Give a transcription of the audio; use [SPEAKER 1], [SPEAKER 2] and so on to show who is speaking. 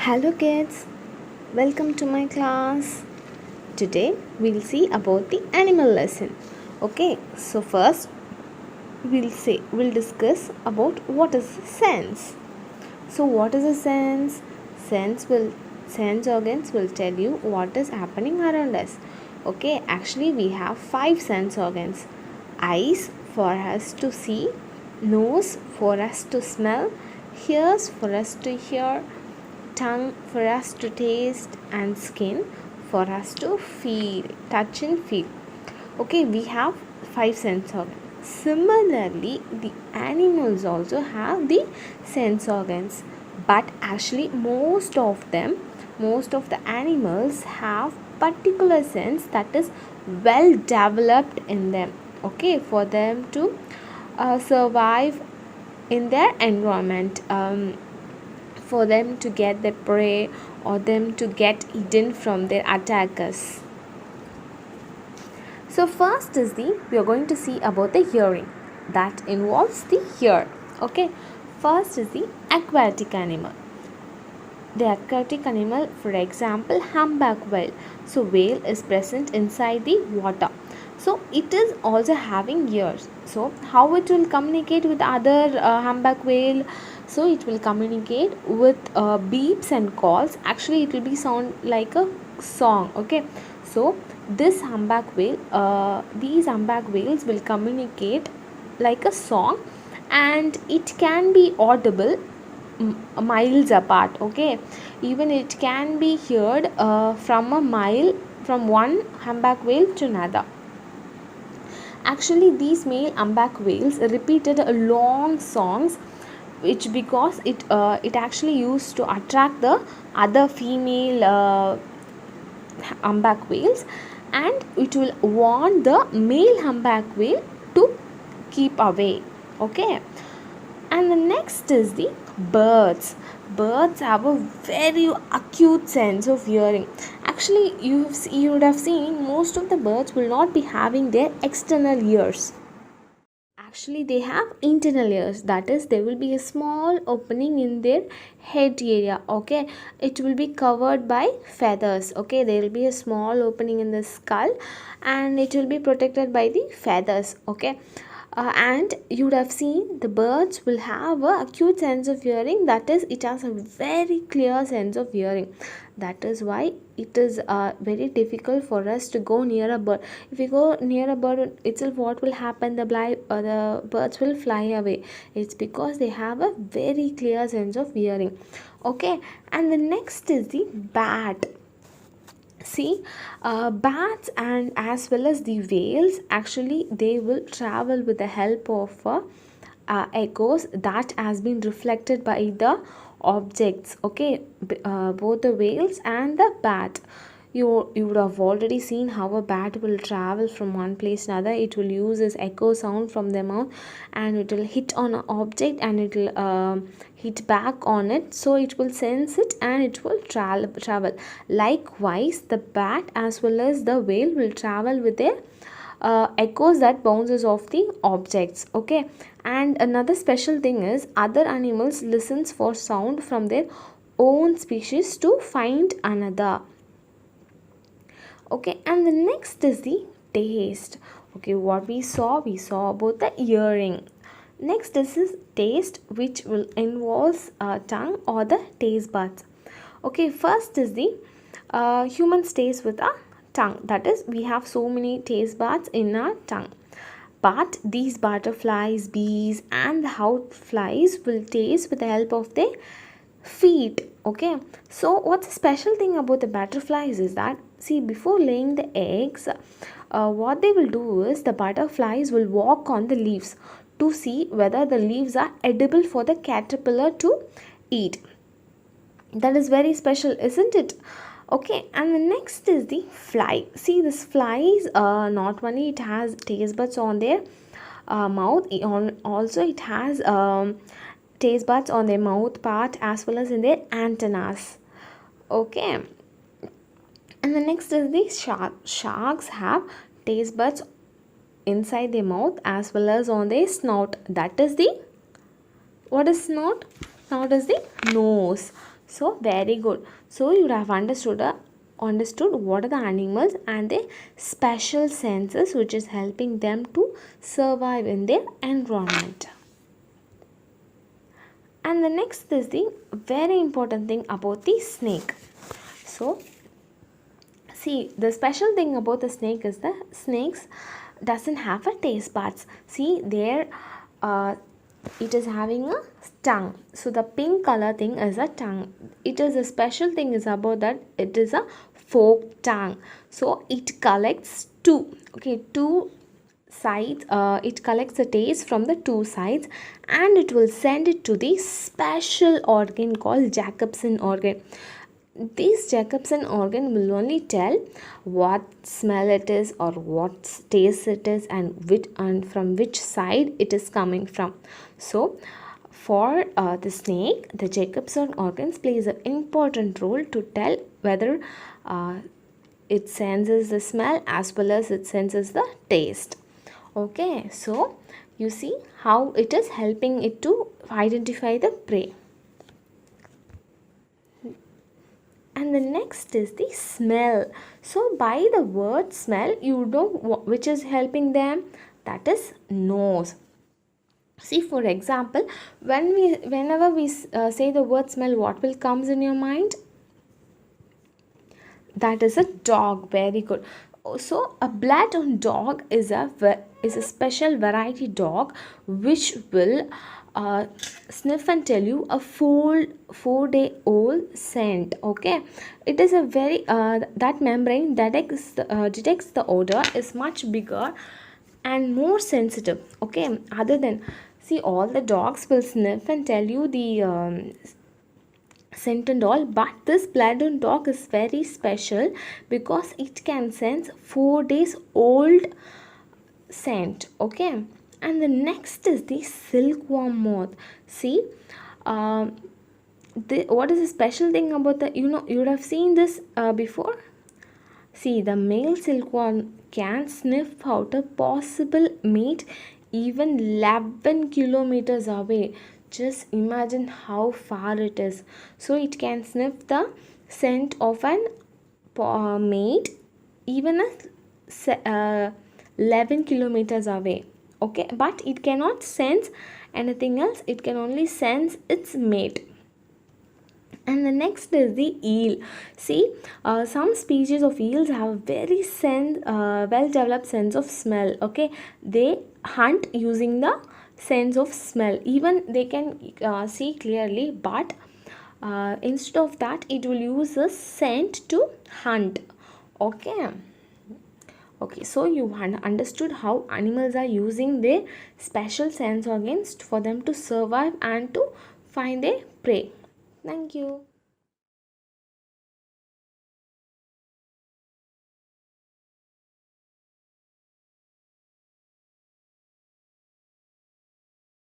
[SPEAKER 1] Hello kids, welcome to my class. Today we'll see about the animal lesson. Okay, so first we'll discuss about what is sense. So what is a sense? Sense organs will tell you what is happening around us. Okay, actually we have 5 sense organs. Eyes for us to see, nose for us to smell, ears for us to hear, tongue for us to taste, and skin for us to feel, touch and feel. Okay, we have 5 sense organs. Similarly, the animals also have the sense organs, but actually most of the animals have particular sense that is well developed in them, okay, for them to survive in their environment, for them to get their prey or them to get eaten from their attackers. So first is we are going to see about the hearing that involves the ear. Okay, first is the aquatic animal. The aquatic animal, for example, humpback whale. So whale is present inside the water. So it is also having ears. So how it will communicate with other humpback whale? So it will communicate with beeps and calls. Actually it will be sound like a song. Okay, so these humpback whales will communicate like a song, and it can be audible miles apart. Okay, even it can be heard from a mile, from one humpback whale to another. Actually these male humpback whales repeated long songs, which because it actually used to attract the other female humpback whales, and it will warn the male humpback whale to keep away. Okay, and the next is the birds. Birds have a very acute sense of hearing. Actually you would have seen most of the birds will not be having their external ears. Actually they have internal ears, that is there will be a small opening in their head area. Okay, it will be covered by feathers. Okay, there will be a small opening in the skull and it will be protected by the feathers. Okay, and you would have seen the birds will have a acute sense of hearing, that is it has a very clear sense of hearing. That is why it is very difficult for us to go near a bird. If we go near a bird itself, what will happen? The birds will fly away. It's because they have a very clear sense of hearing. Okay, and the next is the bat. See, bats and as well as the whales, actually they will travel with the help of echoes that has been reflected by the objects. Okay, both the whales and the bat. You would have already seen how a bat will travel from one place to another. It will use this echo sound from their mouth, and it will hit on an object, and it will hit back on it, so it will sense it and it will travel. Likewise the bat as well as the whale will travel with their echoes that bounces off the objects. Okay, and another special thing is other animals listens for sound from their own species to find another. Okay, and the next is the taste. Okay, what we saw about the hearing. Next is taste, which will involve tongue or the taste buds. Okay, first is the humans taste with a tongue, that is we have so many taste buds in our tongue. But these butterflies, bees and the houseflies will taste with the help of their feet. Okay, so what's the special thing about the butterflies is that, see, before laying the eggs, what they will do is the butterflies will walk on the leaves to see whether the leaves are edible for the caterpillar to eat. That is very special, isn't it? Okay, and the next is the fly. See, this flies, not only it has taste buds on their mouth, also it has taste buds on their mouth part as well as in their antennas. Okay, and the next is the shark. Sharks have taste buds inside their mouth as well as on their snout. That is the, what is snout? Snout is the nose. So very good. So you would have understood what are the animals and their special senses which is helping them to survive in their environment. And the next is the very important thing about the snake. So see, the special thing about the snake is the snakes doesn't have a taste buds. See there, it is having a tongue. So the pink color thing is a tongue. It is a special thing is about that it is a forked tongue. So it collects two sides. It collects the taste from the two sides, and it will send it to the special organ called Jacobson organ. This Jacobson organ will only tell what smell it is or what taste it is, and from which side it is coming from. So for the snake, the Jacobson organs plays an important role to tell whether it senses the smell as well as it senses the taste. Okay, so you see how it is helping it to identify the prey. And the next is the smell. So by the word smell, you know which is helping them, that is nose. See, for example, whenever we say the word smell, what will comes in your mind? That is a dog. Very good. So a blood on dog is a special variety dog which will sniff and tell you a 4-day-old scent. Okay, it is a very that membrane detects the odor is much bigger and more sensitive. Okay, other than, see, all the dogs will sniff and tell you the scent and all, but this blood on dog is very special because it can sense 4 days old scent. Okay, and the next is the silkworm moth. See, what is the special thing about the, you would have seen this before. See, the male silkworm can sniff out a possible mate even 11 kilometers away. Just imagine how far it is. So it can sniff the scent of an mate even 11 kilometers away. Okay, but it cannot sense anything else. It can only sense its mate. And the next is the eel. See, some species of eels have a very well developed sense of smell. Okay, they hunt using the sense of smell. Even they can see clearly, but instead of that, it will use a scent to hunt. Okay. Okay, so you understood how animals are using their special sense organs for them to survive and to find their prey. Thank you.